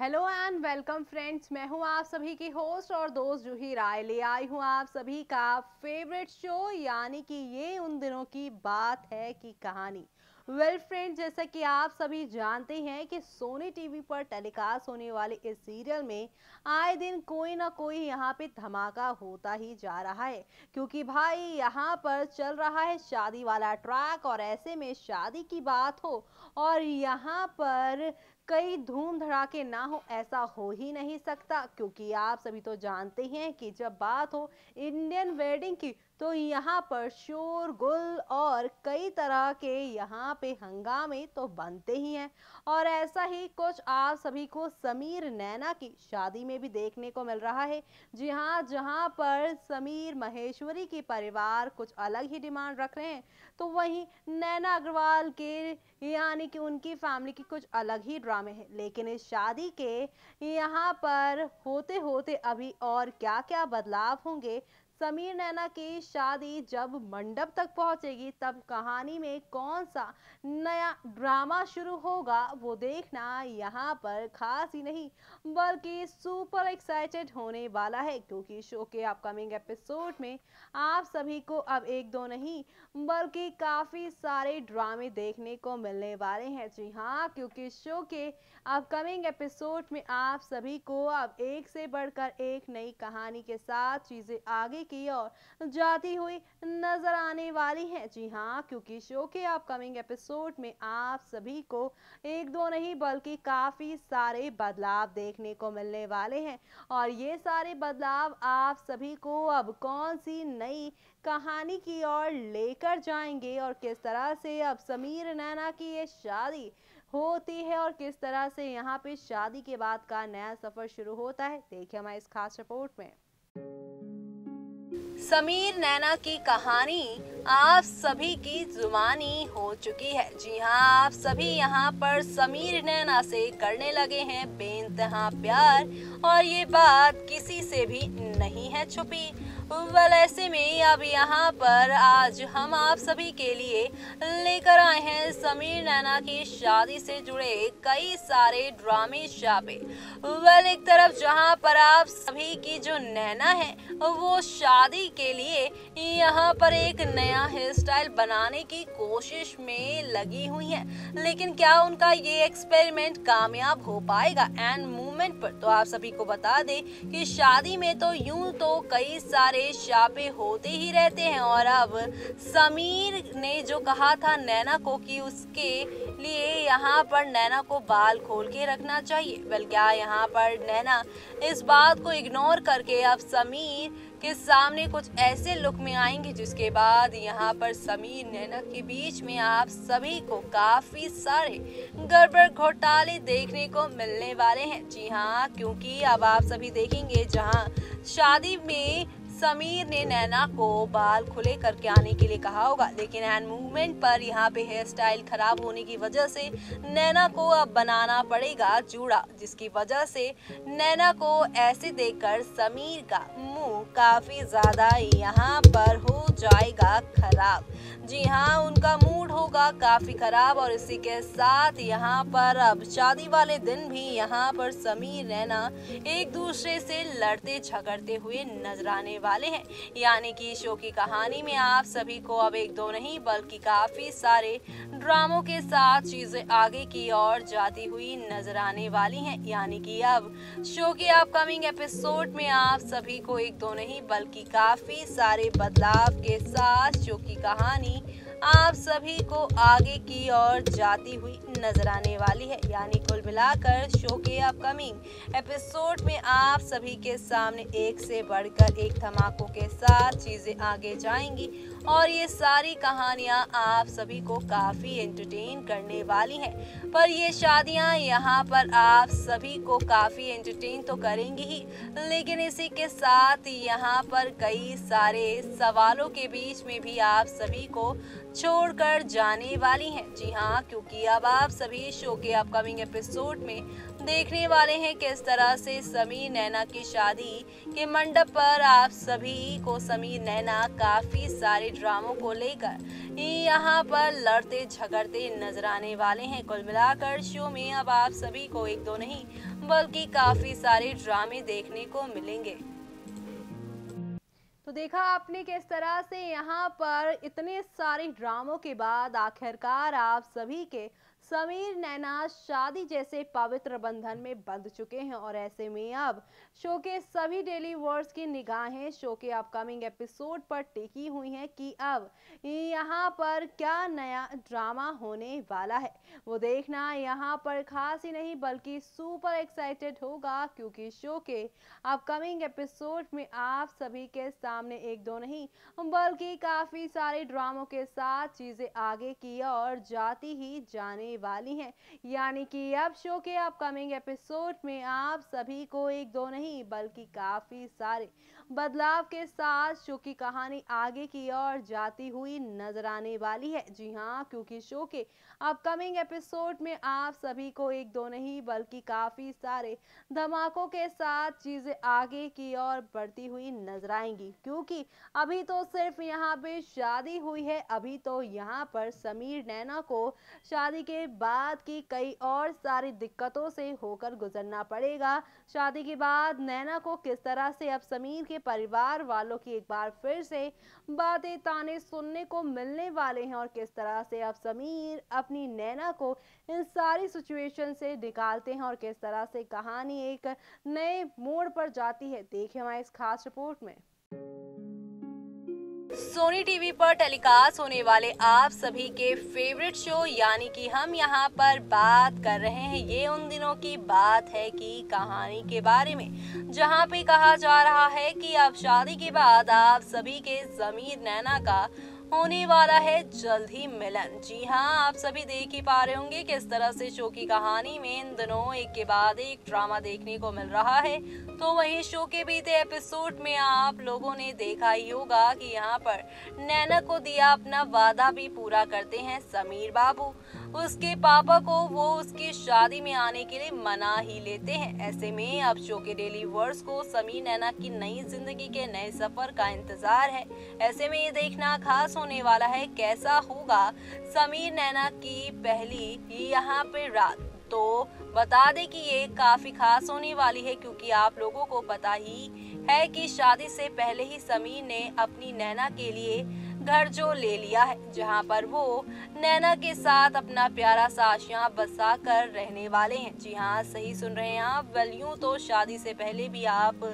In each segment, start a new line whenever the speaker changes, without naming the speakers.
Hello and welcome friends, मैं हूं आप सभी की होस्ट और दोस्त जूही राय। ले आई हूं आप सभी का फेवरेट शो, यानी कि ये उन दिनों की बात है कि कहानी। वेल फ्रेंड्स, जैसा कि आप सभी जानते हैं कि सोनी टीवी पर टेलीकास्ट होने वाले इस सीरियल में आए दिन कोई ना कोई यहाँ पे धमाका होता ही जा रहा है, क्योंकि भाई यहाँ पर चल रहा है शादी वाला ट्रैक। और ऐसे में शादी की बात हो और यहाँ पर कई धूम धड़ाके ना हो, ऐसा हो ही नहीं सकता, क्योंकि आप सभी तो जानते हैं कि जब बात हो इंडियन वेडिंग की तो यहाँ पर शोरगुल और कई तरह के यहाँ पे हंगामे तो बनते ही हैं। और ऐसा ही कुछ आप सभी को समीर नैना की शादी में भी देखने को मिल रहा है। जी हाँ, जहाँ पर समीर महेश्वरी के परिवार कुछ अलग ही डिमांड रख रहे हैं, तो वहीं नैना अग्रवाल के यानी कि उनकी फैमिली की कुछ अलग ही ड्रामे हैं। लेकिन इस शादी के यहाँ पर होते होते अभी और क्या क्या बदलाव होंगे, समीर नैना की शादी जब मंडप तक पहुंचेगी तब कहानी में कौन सा नया ड्रामा शुरू होगा, वो देखना यहाँ पर खास ही नहीं बल्कि सुपर एक्साइटेड होने वाला है। क्योंकि शो के अपकमिंग एपिसोड में आप सभी को अब एक दो नहीं बल्कि काफी सारे ड्रामे देखने को मिलने वाले हैं। जी हाँ, क्योंकि शो के अपकमिंग एपिसोड में आप सभी को अब एक से बढ़कर एक नई कहानी के साथ चीजें आगे की ओर जाती हुई नजर आने वाली हैं। जी हाँ, क्योंकि शो के अपकमिंग एपिसोड में आप सभी को एक दो नहीं बल्कि काफी सारे बदलाव देखने को मिलने वाले हैं। और ये सारे बदलाव आप सभी को अब कौन सी नई कहानी की ओर लेकर जाएंगे और किस तरह से अब समीर नैना की ये शादी होती है और किस तरह से यहाँ पे शादी के बाद का नया सफर शुरू होता है, देखिए हमारे इस खास रिपोर्ट में। समीर नैना की कहानी आप सभी की जुबानी हो चुकी है। जी हाँ, आप सभी यहाँ पर समीर नैना से करने लगे हैं बेइंतहा प्यार और ये बात किसी से भी नहीं है छुपी। वेल, ऐसे में अब यहाँ पर आज हम आप सभी के लिए लेकर आए हैं समीर नैना की शादी से जुड़े कई सारे ड्रामे छापे। वेल, एक तरफ जहाँ पर आप सभी की जो नैना है वो शादी के लिए यहाँ पर एक नया हेयर स्टाइल बनाने की कोशिश में लगी हुई है, लेकिन क्या उनका ये एक्सपेरिमेंट कामयाब हो पाएगा? एंड मूवमेंट पर तो आप सभी को बता दें कि शादी में तो यूं तो कई सारे शापे होते ही रहते हैं। और अब समीर ने जो कहा था नैना को कि उसके लिए यहाँ पर नैना को बाल खोल के रखना चाहिए, वेल, क्या यहाँ पर नैना इस बात को इग्नोर करके अब समीर के सामने कुछ ऐसे लुक में आएंगे जिसके बाद यहाँ पर समीर नैना के बीच में आप सभी को काफी सारे गड़बड़ घोटाले देखने को मिलने वाले हैं। जी हाँ, क्योंकि अब आप सभी देखेंगे जहाँ शादी में समीर ने नैना को बाल खुले करके आने के लिए कहा होगा, लेकिन हैंड मूवमेंट पर यहाँ पे हेयर स्टाइल खराब होने की वजह से नैना को अब बनाना पड़ेगा जूड़ा, जिसकी वजह से नैना को ऐसे देखकर समीर का मुंह काफी ज्यादा यहाँ पर हो जाएगा खराब। जी हाँ, उनका मूड होगा काफी खराब और इसी के साथ यहाँ पर अब शादी वाले दिन भी यहाँ पर समीर नैना एक दूसरे से लड़ते झगड़ते हुए नजर आने वाले हैं। यानी कि शो की कहानी में आप सभी को अब एक दो नहीं बल्कि काफी सारे ड्रामों के साथ चीजें आगे की ओर जाती हुई नजर आने वाली हैं। यानी कि अब शो के अपकमिंग एपिसोड में आप सभी को एक दो नहीं बल्कि काफी सारे बदलाव के साथ शो की कहानी आप सभी को आगे की ओर जाती हुई नजर आने वाली है। यानी कुल मिलाकर शो के अपकमिंग एपिसोड में आप सभी के सामने एक से बढ़कर एक धमाकों के साथ चीजें आगे जाएंगी और ये सारी कहानियां आप सभी को काफी एंटरटेन करने वाली हैं। पर ये शादियां यहाँ पर आप सभी को काफी एंटरटेन तो करेंगी ही, लेकिन इसी के साथ यहाँ पर कई सारे सवालों के बीच में भी आप सभी को छोड़कर जाने वाली हैं। जी हाँ, क्योंकि अब आप सभी शो के अपकमिंग एपिसोड में देखने वाले हैं किस तरह से समीर नैना की शादी के मंडप पर आप सभी को समीर नैना काफी सारे ड्रामों को लेकर यहाँ पर लड़ते झगड़ते नजर आने वाले हैं। कुल मिलाकर शो में अब आप सभी को एक दो नहीं बल्कि काफी सारे ड्रामे देखने को मिलेंगे। तो देखा आपने किस तरह से यहाँ पर इतने सारे ड्रामों के बाद आखिरकार आप सभी के समीर नैना शादी जैसे पवित्र बंधन में बंध चुके हैं और ऐसे में अब शो के सभी डेली व्यूअर्स की निगाहें शो के अपकमिंग एपिसोड पर टिकी हुई हैं कि अब यहाँ पर क्या नया ड्रामा होने वाला है। वो देखना यहाँ पर खास ही नहीं बल्कि सुपर एक्साइटेड होगा, क्योंकि शो के अपकमिंग एपिसोड में आप सभी के सामने एक दो नहीं बल्कि काफी सारे ड्रामों के साथ चीजें आगे की ओर जाती ही जाने वाली हैं। यानी कि अब शो के अपकमिंग एपिसोड में आप सभी को एक दो नहीं बल्कि काफी सारे बदलाव के साथ शो की कहानी आगे की ओर जाती हुई नजर आने वाली है। जी हाँ, क्योंकि शो के अपकमिंग एपिसोड में आप सभी को एक दो नहीं बल्कि काफी सारे धमाकों के साथ चीजें आगे की ओर बढ़ती हुई नजर आएंगी, क्योंकि अभी तो सिर्फ यहाँ पे शादी हुई है। अभी तो यहाँ पर समीर नैना को शादी के बाद की कई और सारी दिक्कतों से होकर गुजरना पड़ेगा। शादी के बाद नैना को किस तरह से अब समीर के परिवार वालों की एक बार फिर से बातें ताने सुनने को मिलने वाले हैं और किस तरह से अब समीर अपनी नैना को इन सारी सिचुएशन से निकालते हैं और किस तरह से कहानी एक नए मोड़ पर जाती है। देखें हमारी इस खास रिपोर्ट में। सोनी टीवी पर टेलीकास्ट होने वाले आप सभी के फेवरेट शो यानी कि हम यहाँ पर बात कर रहे हैं, ये उन दिनों की बात है कि कहानी के बारे में, जहाँ पे कहा जा रहा है कि अब शादी के बाद आप सभी के समीर नैना का होने वाला है जल्द ही मिलन। जी हाँ, आप सभी देख ही पा रहे होंगे किस तरह से शो की कहानी में इन दिनों एक के बाद एक ड्रामा देखने को मिल रहा है। तो वहीं शो के बीते एपिसोड में आप लोगों ने देखा ही होगा कि यहाँ पर नैना को दिया अपना वादा भी पूरा करते हैं समीर बाबू। उसके पापा को वो उसकी शादी में आने के लिए मना ही लेते हैं। ऐसे में अब शो के डेली व्यूअर्स को समीर नैना की नई जिंदगी के नए सफर का इंतजार है। ऐसे में ये देखना खास होने वाला है कैसा होगा समीर नैना की पहली यहाँ पे रात। तो बता दें कि ये काफी खास होने वाली है, क्योंकि आप लोगों को पता ही है कि शादी से पहले ही समीर ने अपनी नैना के लिए घर जो ले लिया है, जहां पर वो नैना के साथ अपना प्यारा सा आशियां बसा कर रहने वाले हैं। जी हाँ, सही सुन रहे हैं आप। वेल यूं तो शादी से पहले भी आप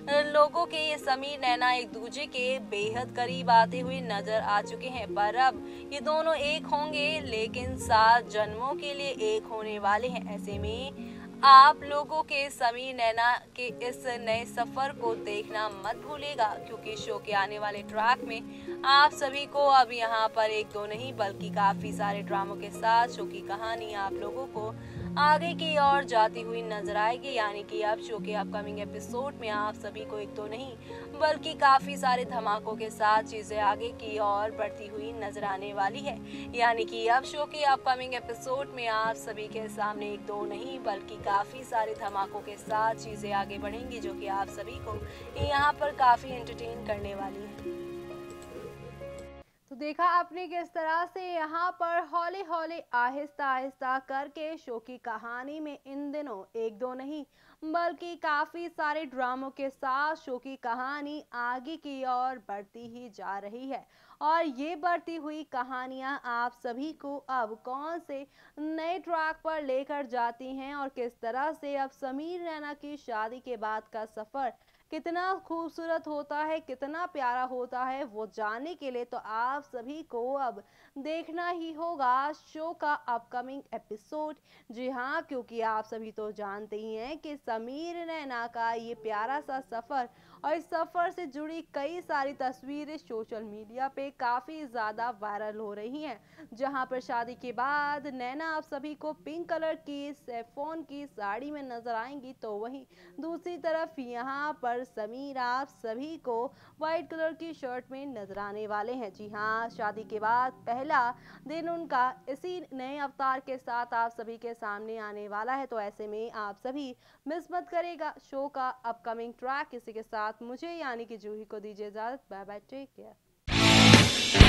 लोगों के ये समीर नैना एक दूसरे के बेहद करीब आते हुए नजर आ चुके हैं, पर अब ये दोनों एक होंगे, लेकिन 7 जन्मों के लिए एक होने वाले हैं। ऐसे में आप लोगों के समीर नैना के इस नए सफर को देखना मत भूलेगा, क्योंकि शो के आने वाले ट्रैक में आप सभी को अब यहाँ पर एक दो नहीं बल्कि काफी सारे ड्रामों के साथ शो की कहानी आप लोगों को आगे की ओर जाती हुई नजर आएगी। यानी कि अब शो के अपकमिंग एपिसोड में आप सभी को एक तो नहीं बल्कि काफी सारे धमाकों के साथ चीजें आगे की ओर बढ़ती हुई नजर आने वाली है। यानी कि अब शो के अपकमिंग एपिसोड में आप सभी के सामने एक दो नहीं बल्कि काफी सारे धमाकों के साथ चीजें आगे बढ़ेंगी, जो कि आप सभी को यहाँ पर काफी एंटरटेन करने वाली है। तो देखा आपने किस तरह से यहाँ पर हौले हौले आहिस्ता आहिस्ता करके शो की कहानी में इन दिनों एक दो नहीं बल्कि काफी सारे ड्रामों के साथ शो की कहानी आगे की ओर बढ़ती ही जा रही है। और ये बढ़ती हुई कहानियां आप सभी को अब कौन से नए ट्रैक पर लेकर जाती हैं और किस तरह से अब समीर रैना की शादी के बाद का सफर कितना खूबसूरत होता है, कितना प्यारा होता है, वो जानने के लिए तो आप सभी को अब देखना ही होगा शो का अपकमिंग एपिसोड। जी हाँ, क्योंकि आप सभी तो जानते ही हैं कि समीर नैना का ये प्यारा सा सफर और इस सफर से जुड़ी कई सारी तस्वीरें सोशल मीडिया पे काफी ज्यादा वायरल हो रही हैं, जहां पर शादी के बाद नैना आप सभी को पिंक कलर की सैफोन की साड़ी में नजर आएंगी, तो वहीं दूसरी तरफ यहाँ पर पर समीर आप सभी को व्हाइट कलर की शर्ट में नजर आने वाले हैं। जी हाँ, शादी के बाद पहला दिन उनका इसी नए अवतार के साथ आप सभी के सामने आने वाला है। तो ऐसे में आप सभी मिस मत करेगा शो का अपकमिंग ट्रैक। इसी के साथ मुझे यानी कि जूही को दीजिए इजाजत। Bye bye, take care.